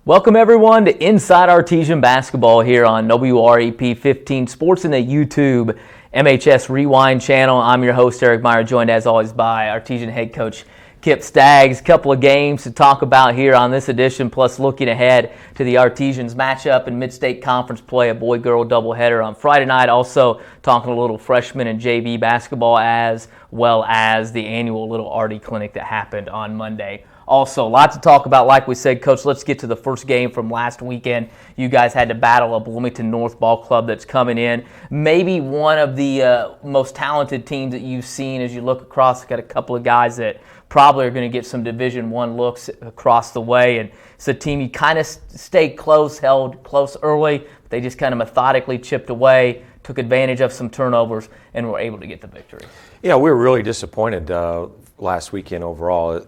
Welcome everyone to Inside Artesian Basketball here on WREP 15 Sports in the YouTube MHS Rewind channel. I'm your host Eric Meyer, joined as always by Artesian head coach Kip Staggs. Couple of games to talk about here on this edition, plus looking ahead to the Artesians matchup in Mid-State Conference play, a boy-girl doubleheader on Friday night. Also talking a little freshman and JV basketball as well as the annual Little Artie Clinic that happened on Monday. Also, a lot to talk about. Like we said, Coach, let's get to the first game from last weekend. You guys had to battle a Bloomington North ball club that's coming in. Maybe one of the most talented teams that you've seen as you look across. Got a couple of guys that probably are going to get some Division I looks across the way. And it's a team you kind of stayed close, held close early. But they just kind of methodically chipped away, took advantage of some turnovers, and were able to get the victory. Yeah, we were really disappointed last weekend overall,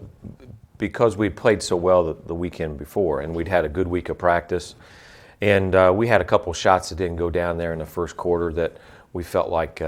because we played so well the weekend before, and we'd had a good week of practice. And we had a couple shots that didn't go down there in the first quarter that we felt like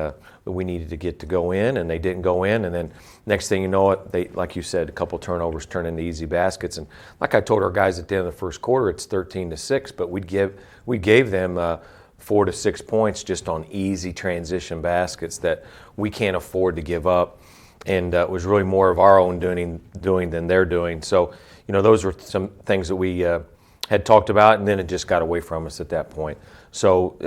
we needed to get to go in, and they didn't go in. And then next thing you know, like you said, a couple turnovers turned into easy baskets. And like I told our guys at the end of the first quarter, it's 13-6, but we gave them 4 to 6 points just on easy transition baskets that we can't afford to give up. And it was really more of our own doing than their doing. So, those were some things that we had talked about, and then it just got away from us at that point. So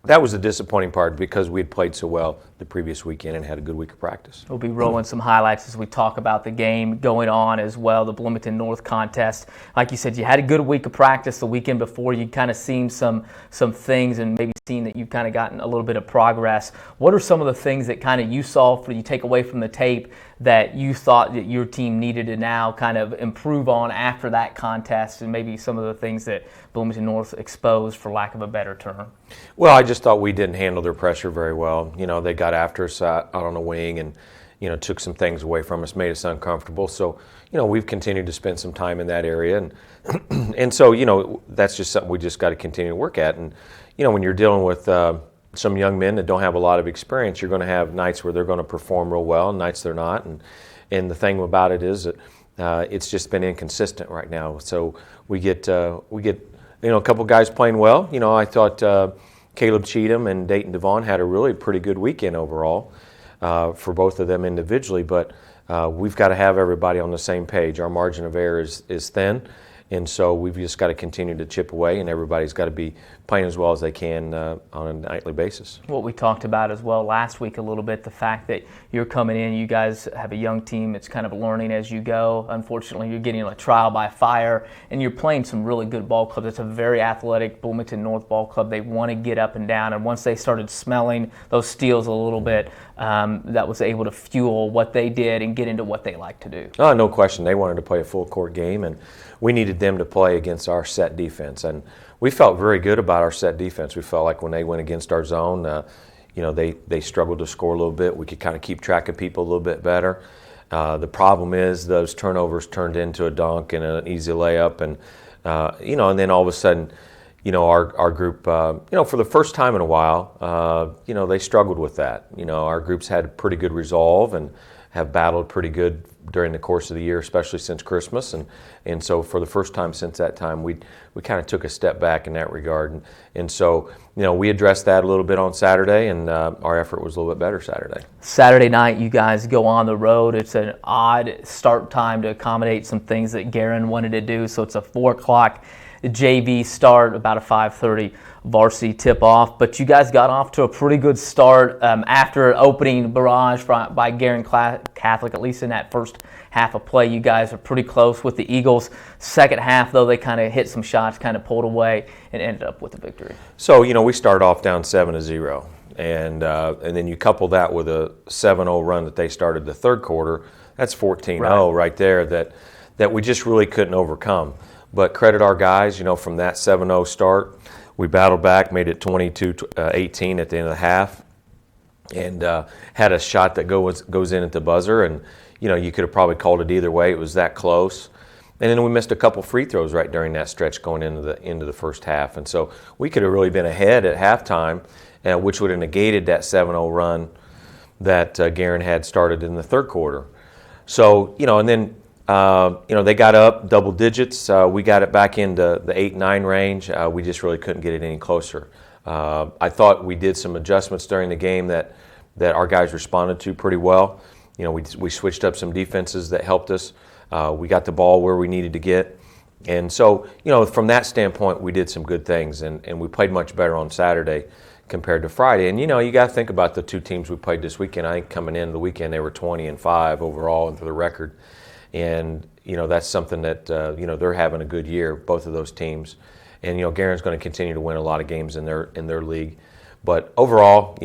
that was the disappointing part, because we had played so well the previous weekend and had a good week of practice. We'll be rolling some highlights as we talk about the game going on as well, the Bloomington North contest. Like you said, you had a good week of practice the weekend before. You'd kind of seen some things and maybe seen that you've kind of gotten a little bit of progress. What are some of the things that kind of you saw, you take away from the tape, that you thought that your team needed to now kind of improve on after that contest, and maybe some of the things that Bloomington North exposed, for lack of a better term? Well, I just thought we didn't handle their pressure very well. They got after us out on the wing and, took some things away from us, made us uncomfortable. So, we've continued to spend some time in that area. And, and so, that's just something we just got to continue to work at. And, when you're dealing with some young men that don't have a lot of experience, you're going to have nights where they're going to perform real well and nights they're not. And the thing about it is that it's just been inconsistent right now. So we get a couple guys playing well. I thought Caleb Cheatham and Dayton Devon had a really pretty good weekend overall for both of them individually. But we've got to have everybody on the same page. Our margin of error is thin. And so we've just got to continue to chip away, and everybody's got to be playing as well as they can on a nightly basis. What we talked about as well last week a little bit, the fact that you're coming in, you guys have a young team that's kind of learning as you go. Unfortunately, you're getting a trial by fire, and you're playing some really good ball clubs. It's a very athletic Bloomington North ball club. They want to get up and down, and once they started smelling those steals a little bit, that was able to fuel what they did and get into what they like to do. Oh, no question. They wanted to play a full court game, and we needed them to play against our set defense. And we felt very good about our set defense. We felt like when they went against our zone, they struggled to score a little bit. We could kind of keep track of people a little bit better. The problem is those turnovers turned into a dunk and an easy layup. And, and then all of a sudden, our group, for the first time in a while, they struggled with that. Our groups had pretty good resolve and have battled pretty good during the course of the year, especially since Christmas. And so for the first time since that time, we kind of took a step back in that regard. And so, we addressed that a little bit on Saturday, and our effort was a little bit better Saturday. Saturday night, you guys go on the road. It's an odd start time to accommodate some things that Guerin wanted to do. So it's a 4 o'clock JV start, about a 5:30 varsity tip-off. But you guys got off to a pretty good start after opening barrage by Guerin Catholic, at least in that first half of play. You guys are pretty close with the Eagles. Second half, though, they kind of hit some shots, kind of pulled away, and ended up with the victory. So, we started off down 7-0. And then you couple that with a 7-0 run that they started the third quarter. That's 14-0 right there that we just really couldn't overcome. But credit our guys, from that 7-0 start, we battled back, made it 22-18 at the end of the half, and had a shot that goes in at the buzzer. And, you could have probably called it either way. It was that close. And then we missed a couple free throws right during that stretch going into the first half. And so we could have really been ahead at halftime, which would have negated that 7-0 run that Guerin had started in the third quarter. So, and then They got up double digits. We got it back into the 8-9 range. We just really couldn't get it any closer. I thought we did some adjustments during the game that our guys responded to pretty well. We switched up some defenses that helped us. We got the ball where we needed to get. And so, from that standpoint, we did some good things, and we played much better on Saturday compared to Friday. And, you got to think about the two teams we played this weekend. I think coming into the weekend, they were 20-5 overall and for the record. And, that's something that, they're having a good year, both of those teams. And, Garen's going to continue to win a lot of games in their league. But overall,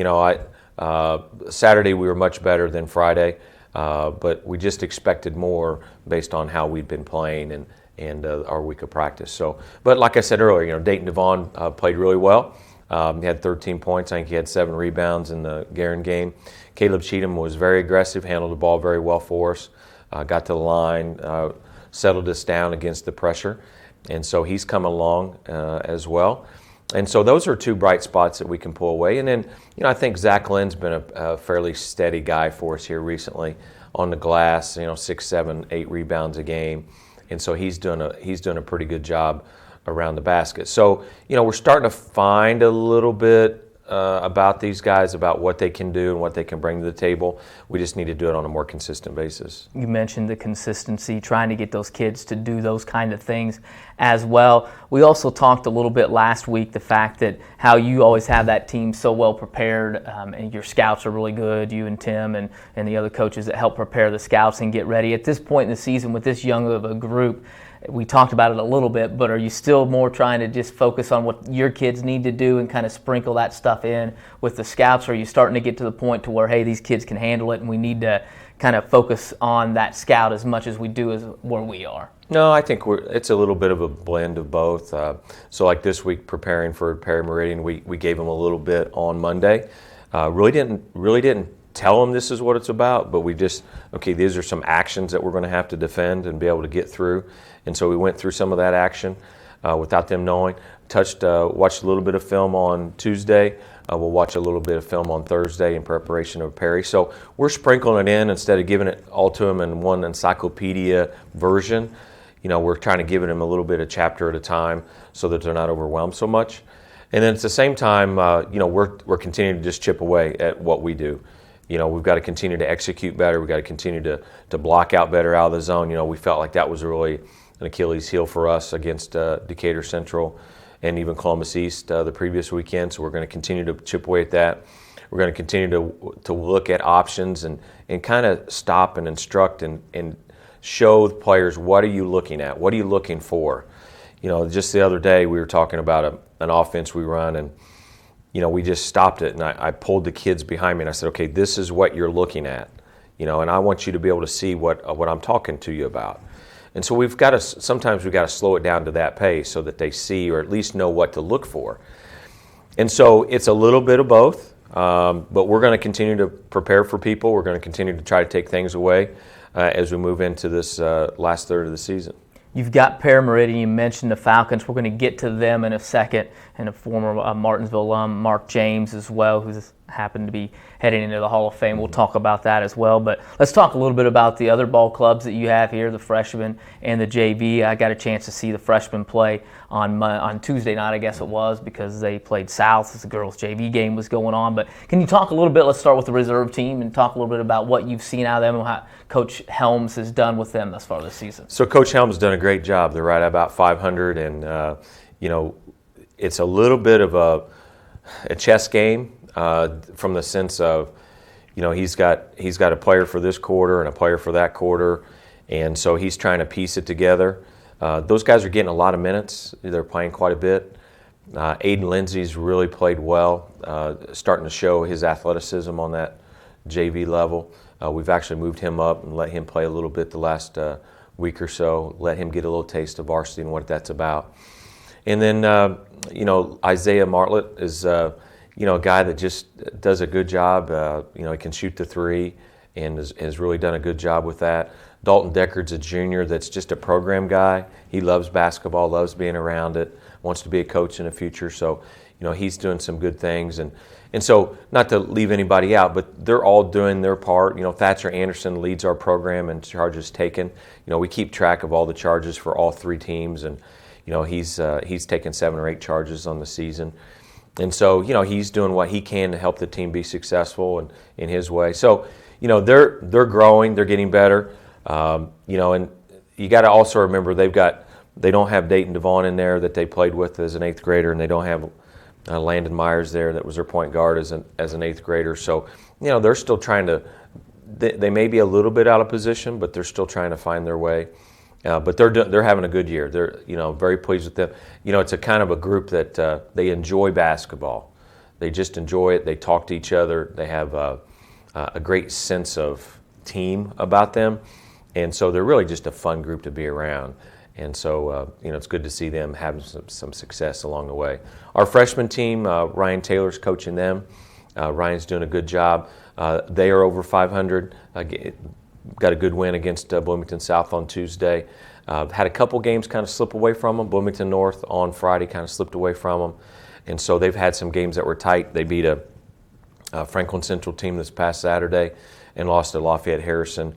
Saturday we were much better than Friday, but we just expected more based on how we'd been playing and our week of practice. So, but like I said earlier, Dayton Devon played really well. He had 13 points. I think he had 7 rebounds in the Garen game. Caleb Cheatham was very aggressive, handled the ball very well for us, got to the line, settled us down against the pressure. And so he's come along as well. And so those are 2 bright spots that we can pull away. And then, I think Zach Lynn's been a fairly steady guy for us here recently on the glass, 6, 7, 8 rebounds a game. And so he's doing a pretty good job around the basket. So, we're starting to find a little bit about these guys, about what they can do and what they can bring to the table. We just need to do it on a more consistent basis. You mentioned the consistency, trying to get those kids to do those kind of things as well. We also talked a little bit last week, the fact that how you always have that team so well prepared, and your scouts are really good, you and Tim and the other coaches that help prepare the scouts and get ready. At this point in the season with this young of a group, we talked about it a little bit, but are you still more trying to just focus on what your kids need to do and kind of sprinkle that stuff in with the scouts? Or are you starting to get to the point to where, hey, these kids can handle it and we need to kind of focus on that scout as much as we do as where we are? No, I think it's a little bit of a blend of both. So like this week, preparing for Perry Meridian, we gave them a little bit on Monday. Really didn't tell them this is what it's about, but we just, okay, these are some actions that we're going to have to defend and be able to get through. And so we went through some of that action without them knowing. Watched a little bit of film on Tuesday. We'll watch a little bit of film on Thursday in preparation of Perry. So we're sprinkling it in instead of giving it all to them in one encyclopedia version. We're trying to give them a little bit of chapter at a time so that they're not overwhelmed so much. And then at the same time, we're continuing to just chip away at what we do. We've got to continue to execute better. We've got to continue to block out better out of the zone. We felt like that was really an Achilles heel for us against Decatur Central and even Columbus East the previous weekend. So we're going to continue to chip away at that. We're going to continue to look at options and kind of stop and instruct and show the players, what are you looking at? What are you looking for? Just the other day we were talking about an offense we run, and we just stopped it, and I pulled the kids behind me and I said, okay, this is what you're looking at, and I want you to be able to see what I'm talking to you about. And so sometimes we've got to slow it down to that pace so that they see or at least know what to look for. And so it's a little bit of both, but we're going to continue to prepare for people. We're going to continue to try to take things away as we move into this last third of the season. You've got Perry Meridian. You mentioned the Falcons. We're going to get to them in a second, and a former Martinsville alum, Mark James, as well, who's happened to be heading into the Hall of Fame. We'll talk about that as well. But let's talk a little bit about the other ball clubs that you have here, the freshmen and the JV. I got a chance to see the freshmen play on Tuesday night, I guess it was, because they played South as the girls' JV game was going on. But can you talk a little bit? Let's start with the reserve team and talk a little bit about what you've seen out of them and how Coach Helms has done with them thus far this season. So Coach Helms has done a great job. They're right at about 500, and it's a little bit of a chess game from the sense of, he's got a player for this quarter and a player for that quarter, and so he's trying to piece it together. Those guys are getting a lot of minutes. They're playing quite a bit. Aiden Lindsay's really played well, starting to show his athleticism on that JV level. We've actually moved him up and let him play a little bit the last week or so, let him get a little taste of varsity and what that's about. And then, Isaiah Martlett is, a guy that just does a good job. He can shoot the three and has really done a good job with that. Dalton Deckard's a junior that's just a program guy. He loves basketball, loves being around it, wants to be a coach in the future. So, he's doing some good things. And And so, not to leave anybody out, but they're all doing their part. Thatcher Anderson leads our program in charges taken. We keep track of all the charges for all 3 teams, and he's taken 7 or 8 charges on the season. And so, he's doing what he can to help the team be successful and in his way. So, they're growing, they're getting better. And you got to also remember they don't have Dayton Devon in there that they played with as an 8th grader, and they don't have Landon Myers there that was their point guard as an 8th grader. So, they're still trying to. They may be a little bit out of position, but they're still trying to find their way. But they're having a good year. They're very pleased with them. It's a kind of a group that they enjoy basketball. They just enjoy it. They talk to each other. They have a great sense of team about them, and so they're really just a fun group to be around. And so it's good to see them having some success along the way. Our freshman team, Ryan Taylor's coaching them. Ryan's doing a good job. They are over 500. Got a good win against Bloomington South on Tuesday. Had a couple games kind of slip away from them. Bloomington North on Friday kind of slipped away from them. And so they've had some games that were tight. They beat a Franklin Central team this past Saturday and lost to Lafayette Harrison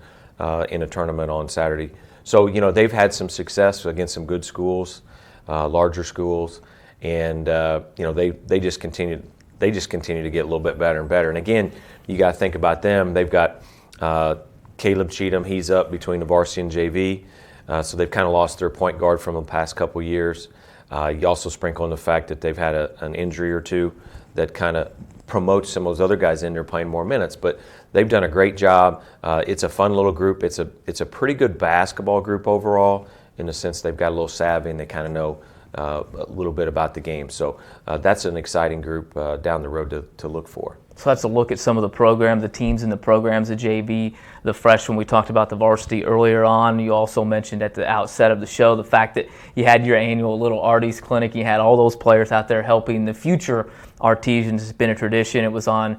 in a tournament on Saturday. So, they've had some success against some good schools, larger schools, and, they just continue to get a little bit better and better. And again, you got to think about them. They've got Caleb Cheatham. He's up between the varsity and JV. So they've kind of lost their point guard from the past couple years. You also sprinkle in the fact that they've had an injury or two that kind of promotes some of those other guys in there playing more minutes. But they've done a great job. It's a fun little group. It's a pretty good basketball group overall in the sense they've got a little savvy and they kind of know a little bit about the game. So that's an exciting group down the road to look for. So that's a look at some of the programs, the teams in the programs, the JV, the freshmen. We talked about the varsity earlier on. You also mentioned at the outset of the show the fact that you had your annual little Artie's clinic. You had all those players out there helping the future Artesians. It's been a tradition. It was on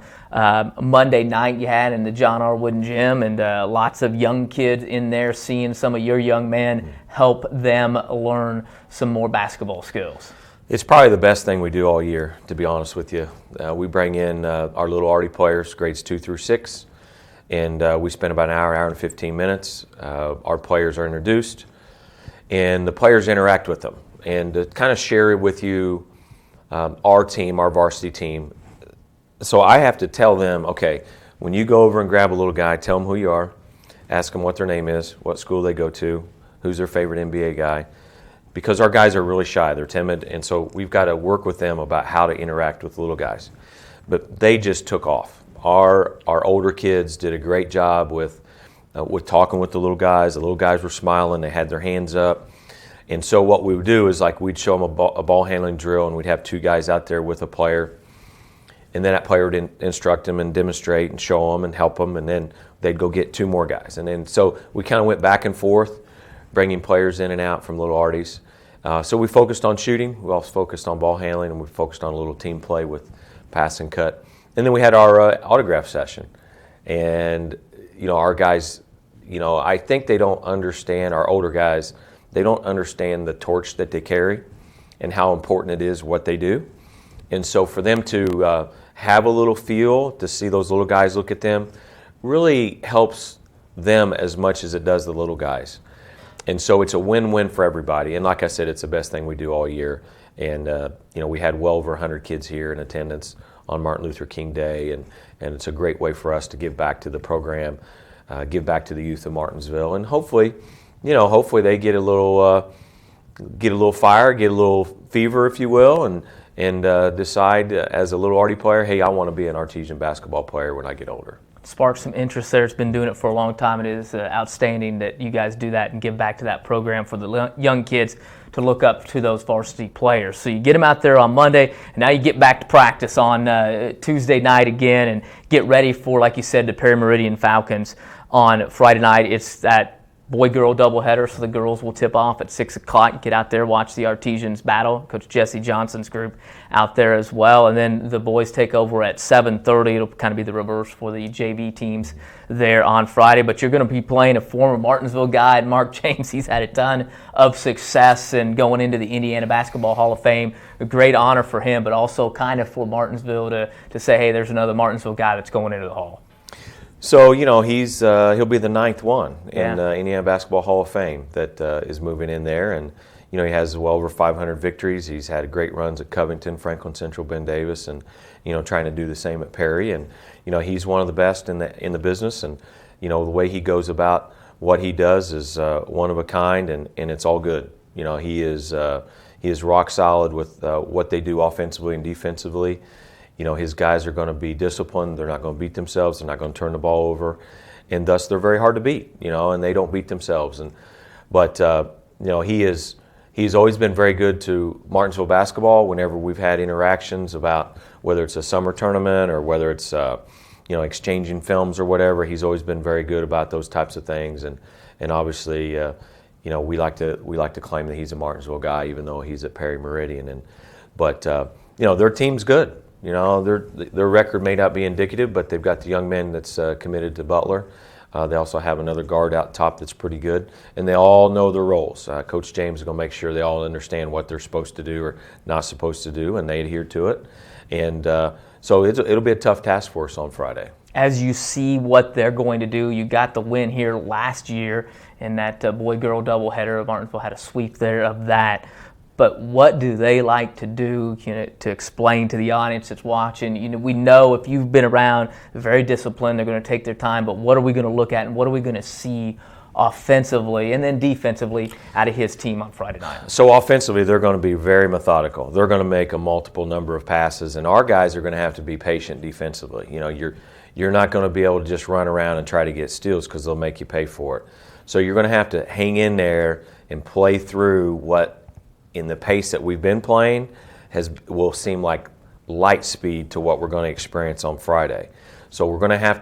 Monday night you had in the John R. Wooden Gym, and lots of young kids in there seeing some of your young men help them learn some more basketball skills. It's probably the best thing we do all year, to be honest with you. We bring in our little Artie players, grades 2 through 6, and we spend about an hour and 15 minutes. Our players are introduced, and the players interact with them. And to kind of share with you our team, our varsity team, so I have to tell them, okay, when you go over and grab a little guy, tell them who you are, ask them what their name is, what school they go to, who's their favorite NBA guy. Because our guys are really shy, they're timid, and so we've got to work with them about how to interact with little guys. But they just took off. Our older kids did a great job with talking with the little guys. The little guys were smiling, they had their hands up. And so what we would do is we'd show them a ball handling drill, and we'd have 2 guys out there with a player. And then that player would instruct them and demonstrate and show them and help them, and then they'd go get 2 more guys. And then so we kind of went back and forth, bringing players in and out from little Arties. So we focused on shooting, we also focused on ball handling, and we focused on a little team play with pass and cut. And then we had our autograph session. And, our guys, I think they don't understand, our older guys, they don't understand the torch that they carry and how important it is what they do. And so for them to have a little feel, to see those little guys look at them, really helps them as much as it does the little guys. And so it's a win-win for everybody. And like I said, it's the best thing we do all year. And, we had well over 100 kids here in attendance on Martin Luther King Day. And it's a great way for us to give back to the program, give back to the youth of Martinsville. And hopefully they get a little fire, get a little fever, if you will, and decide as a little Artie player, hey, I want to be an Artesian basketball player when I get older. Sparked some interest there. It's been doing it for a long time. It is outstanding that you guys do that and give back to that program for the young kids to look up to those varsity players. So you get them out there on Monday, and now you get back to practice on Tuesday night again and get ready for, like you said, the Perry Meridian Falcons on Friday night. It's that boy-girl doubleheader, so the girls will tip off at 6 o'clock. Get out there, watch the Artesians battle. Coach Jesse Johnson's group out there as well. And then the boys take over at 7:30. It'll kind of be the reverse for the JV teams there on Friday. But you're going to be playing a former Martinsville guy, Mark James. He's had a ton of success and going into the Indiana Basketball Hall of Fame. A great honor for him, but also kind of for Martinsville to say, hey, there's another Martinsville guy that's going into the Hall. So, he'll be the ninth one in Yeah. Indiana Basketball Hall of Fame that is moving in there. And, he has well over 500 victories. He's had great runs at Covington, Franklin Central, Ben Davis, and, trying to do the same at Perry. And, he's one of the best in the business. And, the way he goes about what he does is one of a kind, and it's all good. He is rock solid with what they do offensively and defensively. His guys are going to be disciplined. They're not going to beat themselves. They're not going to turn the ball over, and thus they're very hard to beat. And they don't beat themselves. But he's always been very good to Martinsville basketball. Whenever we've had interactions about whether it's a summer tournament or whether it's exchanging films or whatever, he's always been very good about those types of things. And obviously, we like to claim that he's a Martinsville guy, even though he's at Perry Meridian. But their team's good. Their record may not be indicative, but they've got the young men that's committed to Butler. They also have another guard out top that's pretty good, and they all know their roles. Coach James is going to make sure they all understand what they're supposed to do or not supposed to do, and they adhere to it. And so it'll be a tough task for us on Friday. As you see what they're going to do, you got the win here last year in that boy-girl doubleheader. Martinsville had a sweep there of that. But what do they like to do, to explain to the audience that's watching? We know if you've been around, they're very disciplined, they're going to take their time, but what are we going to look at and what are we going to see offensively and then defensively out of his team on Friday night? So offensively, they're going to be very methodical. They're going to make a multiple number of passes, and our guys are going to have to be patient defensively. You're not going to be able to just run around and try to get steals because they'll make you pay for it. So you're going to have to hang in there and play through what, in the pace that we've been playing, will seem like light speed to what we're going to experience on Friday. So we're going to have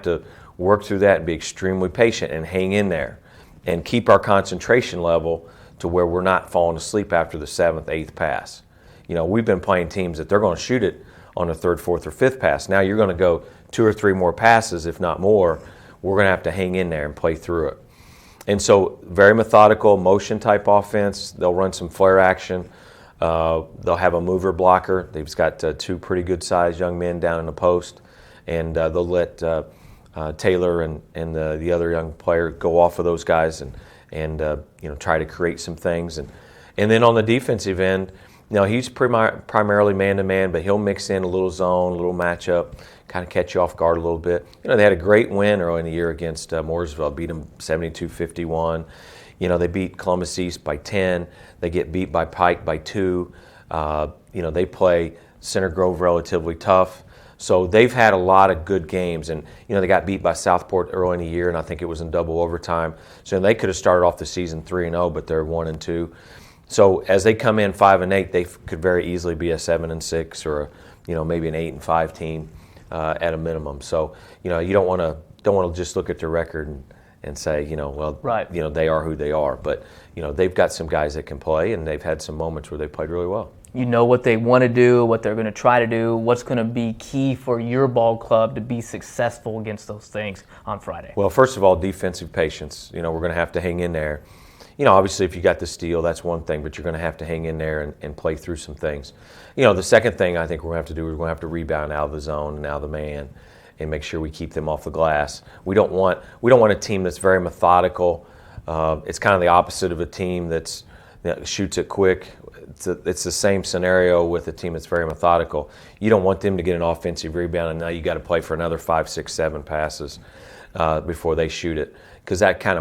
to work through that and be extremely patient and hang in there and keep our concentration level to where we're not falling asleep after the 7th, 8th pass. We've been playing teams that they're going to shoot it on the 3rd, 4th, or 5th pass. Now you're going to go 2 or 3 more passes, if not more. We're going to have to hang in there and play through it. And so very methodical, motion-type offense. They'll run some flare action. They'll have a mover blocker. They've got 2 pretty good-sized young men down in the post. And they'll let Taylor and the other young player go off of those guys and try to create some things. And then on the defensive end, he's primarily man-to-man, but he'll mix in a little zone, a little matchup, kind of catch you off guard a little bit. They had a great win early in the year against Mooresville, beat them 72-51. They beat Columbus East by 10. They get beat by Pike by 2. They play Center Grove relatively tough. So they've had a lot of good games. And, they got beat by Southport early in the year, and I think it was in double overtime. So they could have started off the season 3-0, but they're 1-2. So as they come in 5-8, they could very easily be a 7-6 or maybe an 8-5 team at a minimum. So you don't want to just look at their record and say right. They are who they are. But they've got some guys that can play, and they've had some moments where they played really well. You know what they want to do, what they're going to try to do, what's going to be key for your ball club to be successful against those things on Friday. Well, first of all, defensive patience. We're going to have to hang in there. Obviously, if you got the steal, that's one thing, but you're going to have to hang in there and play through some things. The second thing I think we're going to have to do is we're going to have to rebound out of the zone and out of the man and make sure we keep them off the glass. We don't want a team that's very methodical. It's kind of the opposite of a team that shoots it quick. It's the same scenario with a team that's very methodical. You don't want them to get an offensive rebound, and now you got to play for another 5, 6, 7 passes before they shoot it, because that can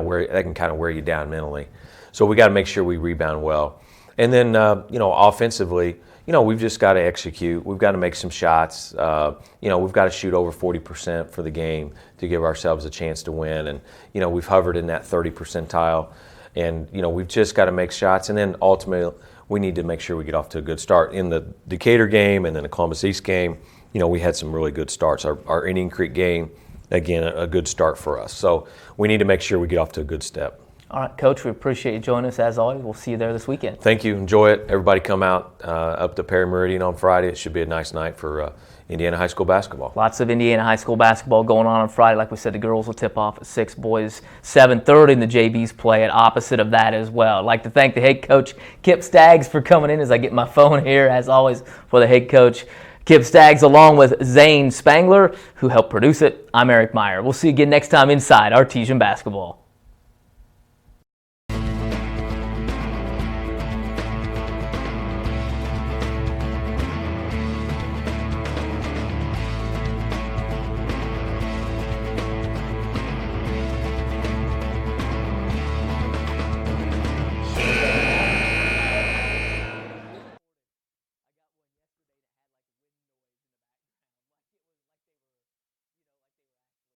kind of wear you down mentally. So we got to make sure we rebound well. And then, offensively, we've just got to execute. We've got to make some shots. We've got to shoot over 40% for the game to give ourselves a chance to win. And, we've hovered in that 30 percentile. And, we've just got to make shots. And then ultimately, we need to make sure we get off to a good start. In the Decatur game and then the Columbus East game, we had some really good starts. Our Indian Creek game, again, a good start for us. So we need to make sure we get off to a good step. All right, Coach, we appreciate you joining us as always. We'll see you there this weekend. Thank you. Enjoy it. Everybody come out up to Perry Meridian on Friday. It should be a nice night for Indiana high school basketball. Lots of Indiana high school basketball going on Friday. Like we said, the girls will tip off at 6, boys 7:30, and the JVs play at opposite of that as well. I'd like to thank the head coach, Kip Staggs, for coming in as I get my phone here, as always, for the head coach, Kip Staggs, along with Zane Spangler, who helped produce it. I'm Eric Meyer. We'll see you again next time inside Artesian Basketball.